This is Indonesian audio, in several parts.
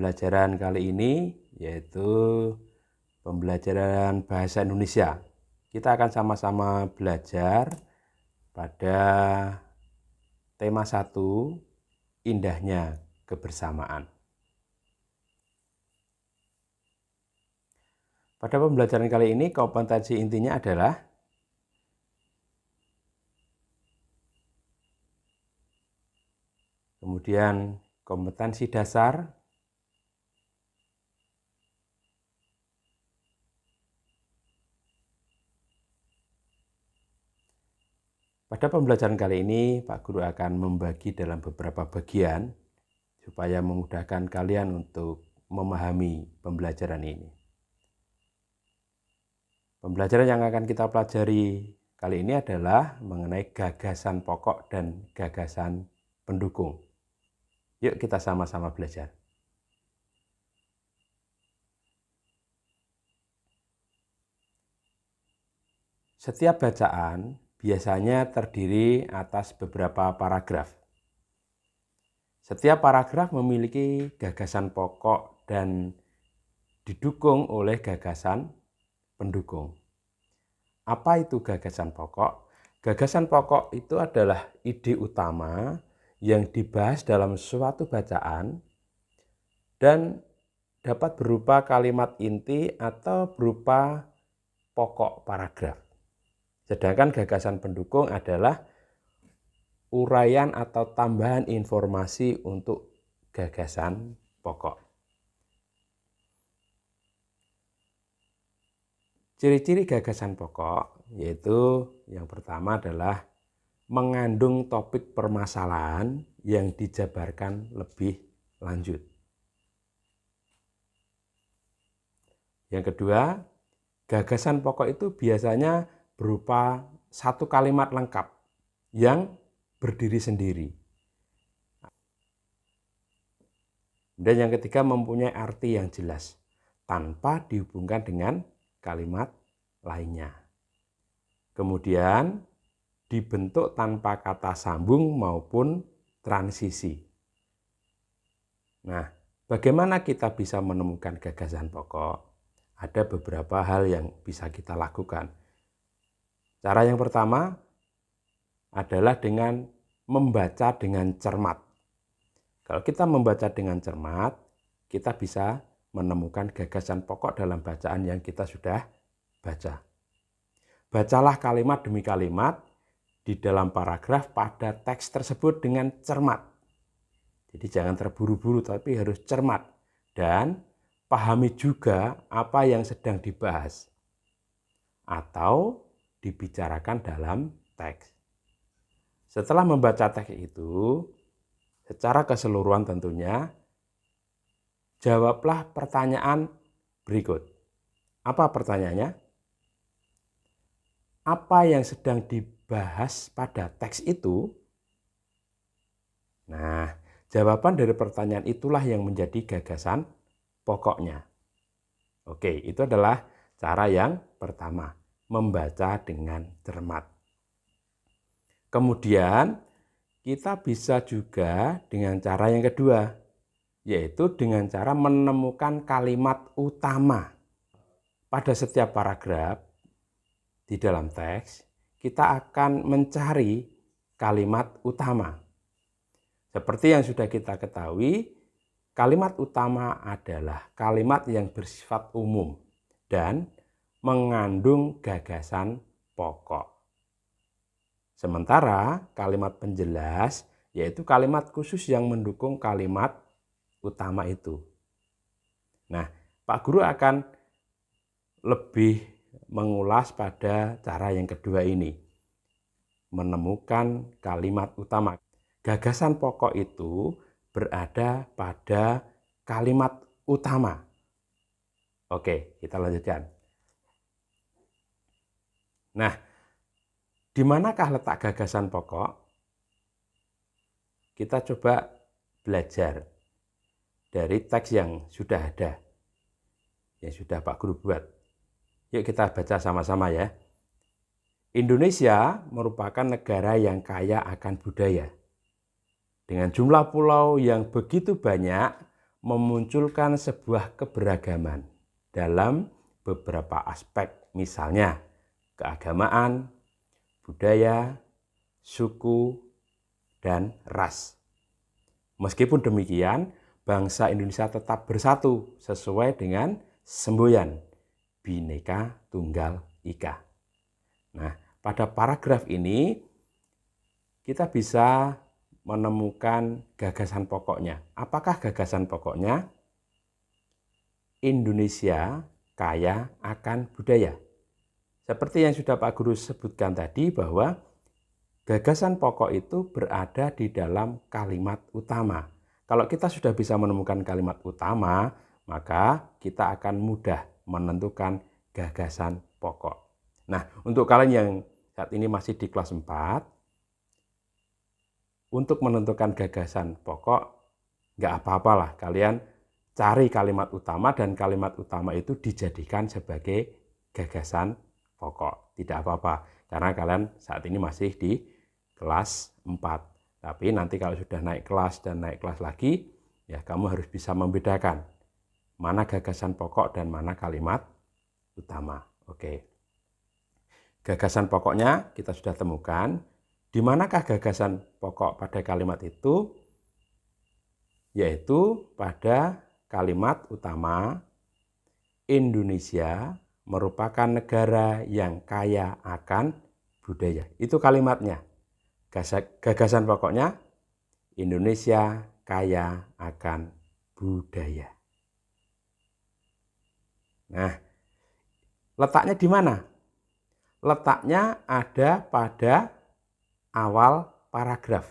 pembelajaran kali ini, yaitu pembelajaran bahasa Indonesia. Kita akan sama-sama belajar pada tema 1, indahnya kebersamaan. Pada pembelajaran kali ini, kompetensi intinya adalah kemudian kompetensi dasar, pada pembelajaran kali ini, Pak Guru akan membagi dalam beberapa bagian supaya memudahkan kalian untuk memahami pembelajaran ini. Pembelajaran yang akan kita pelajari kali ini adalah mengenai gagasan pokok dan gagasan pendukung. Yuk kita sama-sama belajar. Setiap bacaan biasanya terdiri atas beberapa paragraf. Setiap paragraf memiliki gagasan pokok dan didukung oleh gagasan pendukung. Apa itu gagasan pokok? Gagasan pokok itu adalah ide utama yang dibahas dalam suatu bacaan dan dapat berupa kalimat inti atau berupa pokok paragraf. Sedangkan gagasan pendukung adalah uraian atau tambahan informasi untuk gagasan pokok. Ciri-ciri gagasan pokok yaitu yang pertama adalah mengandung topik permasalahan yang dijabarkan lebih lanjut. Yang kedua, gagasan pokok itu biasanya berupa satu kalimat lengkap yang berdiri sendiri. Dan yang ketiga, mempunyai arti yang jelas tanpa dihubungkan dengan kalimat lainnya. Kemudian dibentuk tanpa kata sambung maupun transisi. Nah, bagaimana kita bisa menemukan gagasan pokok? Ada beberapa hal yang bisa kita lakukan. Cara yang pertama adalah dengan membaca dengan cermat. Kalau kita membaca dengan cermat, kita bisa menemukan gagasan pokok dalam bacaan yang kita sudah baca. Bacalah kalimat demi kalimat di dalam paragraf pada teks tersebut dengan cermat. Jadi jangan terburu-buru, tapi harus cermat. Dan pahami juga apa yang sedang dibahas atau dibicarakan dalam teks. Setelah membaca teks itu, secara keseluruhan tentunya, jawablah pertanyaan berikut. Apa pertanyaannya? Apa yang sedang dibahas pada teks itu? Nah, jawaban dari pertanyaan itulah yang menjadi gagasan pokoknya. Oke, itu adalah cara yang pertama, membaca dengan cermat. Kemudian, kita bisa juga dengan cara yang kedua, yaitu dengan cara menemukan kalimat utama. Pada setiap paragraf di dalam teks, kita akan mencari kalimat utama. Seperti yang sudah kita ketahui, kalimat utama adalah kalimat yang bersifat umum dan mengandung gagasan pokok. Sementara kalimat penjelas yaitu kalimat khusus yang mendukung kalimat utama itu. Nah, Pak Guru akan lebih mengulas pada cara yang kedua ini. Menemukan kalimat utama. Gagasan pokok itu berada pada kalimat utama. Oke, kita lanjutkan. Nah, di manakah letak gagasan pokok? Kita coba belajar dari teks yang sudah ada, yang sudah Pak Guru buat. Yuk kita baca sama-sama ya. Indonesia merupakan negara yang kaya akan budaya. Dengan jumlah pulau yang begitu banyak, memunculkan sebuah keberagaman dalam beberapa aspek, misalnya keagamaan, budaya, suku, dan ras. Meskipun demikian, bangsa Indonesia tetap bersatu sesuai dengan semboyan Bhinneka Tunggal Ika. Nah, pada paragraf ini kita bisa menemukan gagasan pokoknya. Apakah gagasan pokoknya? Indonesia kaya akan budaya. Seperti yang sudah Pak Guru sebutkan tadi, bahwa gagasan pokok itu berada di dalam kalimat utama. Kalau kita sudah bisa menemukan kalimat utama, maka kita akan mudah menentukan gagasan pokok. Nah, untuk kalian yang saat ini masih di kelas 4, untuk menentukan gagasan pokok, nggak apa-apalah kalian cari kalimat utama dan kalimat utama itu dijadikan sebagai gagasan pokok. Tidak apa-apa, karena kalian saat ini masih di kelas 4. Tapi nanti kalau sudah naik kelas dan naik kelas lagi, ya kamu harus bisa membedakan mana gagasan pokok dan mana kalimat utama. Oke. Gagasan pokoknya kita sudah temukan. Di manakah gagasan pokok pada kalimat itu? Yaitu pada kalimat utama, Indonesia merupakan negara yang kaya akan budaya. Itu kalimatnya. Gagasan pokoknya, Indonesia kaya akan budaya. Nah, letaknya di mana? Letaknya ada pada awal paragraf.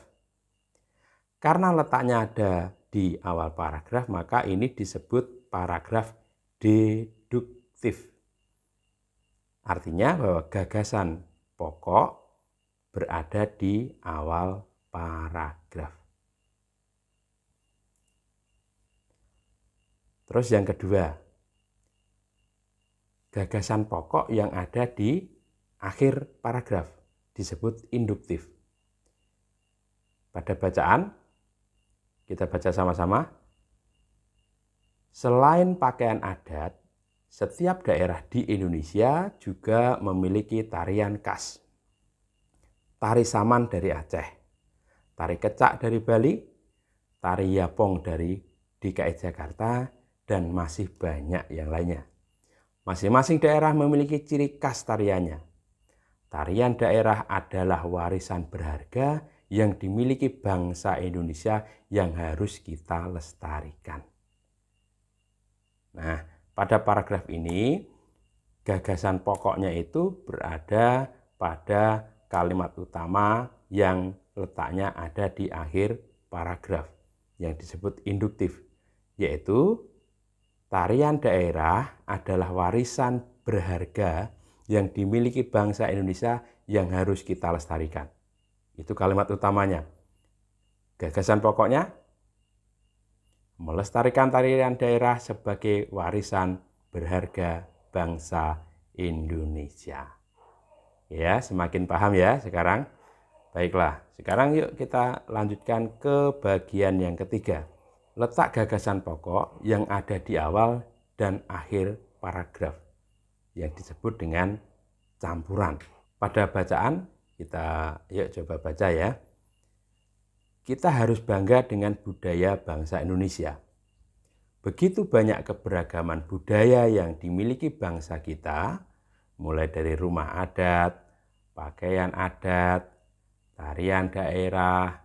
Karena letaknya ada di awal paragraf, maka ini disebut paragraf deduktif. Artinya bahwa gagasan pokok berada di awal paragraf. Terus yang kedua, gagasan pokok yang ada di akhir paragraf disebut induktif. Pada bacaan, kita baca sama-sama. Selain pakaian adat, setiap daerah di Indonesia juga memiliki tarian khas. Tari Saman dari Aceh, tari Kecak dari Bali, tari Yapong dari DKI Jakarta, dan masih banyak yang lainnya. Masing-masing daerah memiliki ciri khas tariannya. Tarian daerah adalah warisan berharga yang dimiliki bangsa Indonesia yang harus kita lestarikan. Nah, pada paragraf ini, gagasan pokoknya itu berada pada kalimat utama yang letaknya ada di akhir paragraf yang disebut induktif, yaitu tarian daerah adalah warisan berharga yang dimiliki bangsa Indonesia yang harus kita lestarikan. Itu kalimat utamanya. Gagasan pokoknya, melestarikan tarian daerah sebagai warisan berharga bangsa Indonesia. Ya, semakin paham ya sekarang. Baiklah, sekarang yuk kita lanjutkan ke bagian yang ketiga. Letak gagasan pokok yang ada di awal dan akhir paragraf yang disebut dengan campuran. Pada bacaan, kita yuk coba baca ya. Kita harus bangga dengan budaya bangsa Indonesia. Begitu banyak keberagaman budaya yang dimiliki bangsa kita, mulai dari rumah adat, pakaian adat, tarian daerah,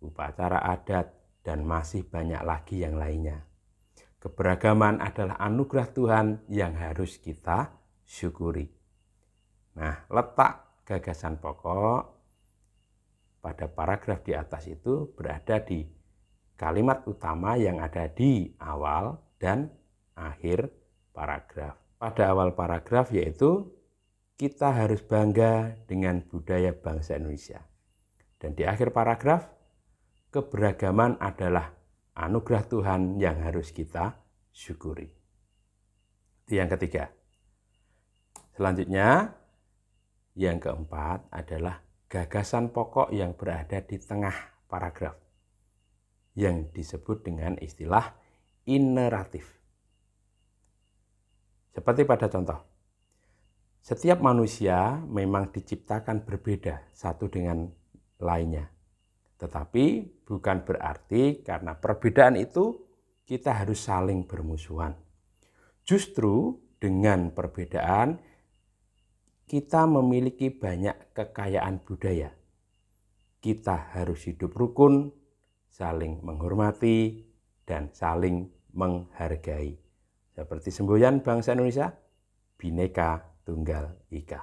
upacara adat, dan masih banyak lagi yang lainnya. Keberagaman adalah anugerah Tuhan yang harus kita syukuri. Nah, letak gagasan pokok pada paragraf di atas itu berada di kalimat utama yang ada di awal dan akhir paragraf. Pada awal paragraf yaitu kita harus bangga dengan budaya bangsa Indonesia. Dan di akhir paragraf, keberagaman adalah anugerah Tuhan yang harus kita syukuri. Itu yang ketiga. Selanjutnya, yang keempat adalah gagasan pokok yang berada di tengah paragraf yang disebut dengan istilah ineratif. Seperti pada contoh, setiap manusia memang diciptakan berbeda satu dengan lainnya. Tetapi bukan berarti karena perbedaan itu kita harus saling bermusuhan. Justru dengan perbedaan kita memiliki banyak kekayaan budaya. Kita harus hidup rukun, saling menghormati, dan saling menghargai. Seperti semboyan bangsa Indonesia, Bhinneka Tunggal Ika.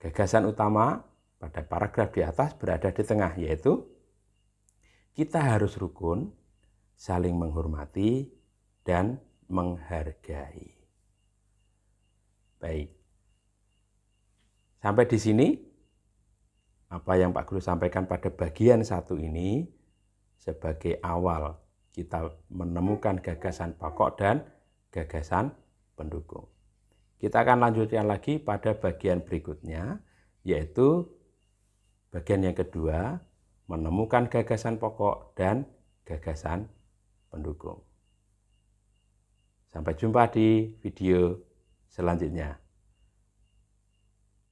Gagasan utama pada paragraf di atas berada di tengah, yaitu kita harus rukun, saling menghormati, dan menghargai. Baik. Sampai di sini, apa yang Pak Guru sampaikan pada bagian 1 ini sebagai awal kita menemukan gagasan pokok dan gagasan pendukung. Kita akan lanjutkan lagi pada bagian berikutnya, yaitu bagian yang kedua, menemukan gagasan pokok dan gagasan pendukung. Sampai jumpa di video selanjutnya.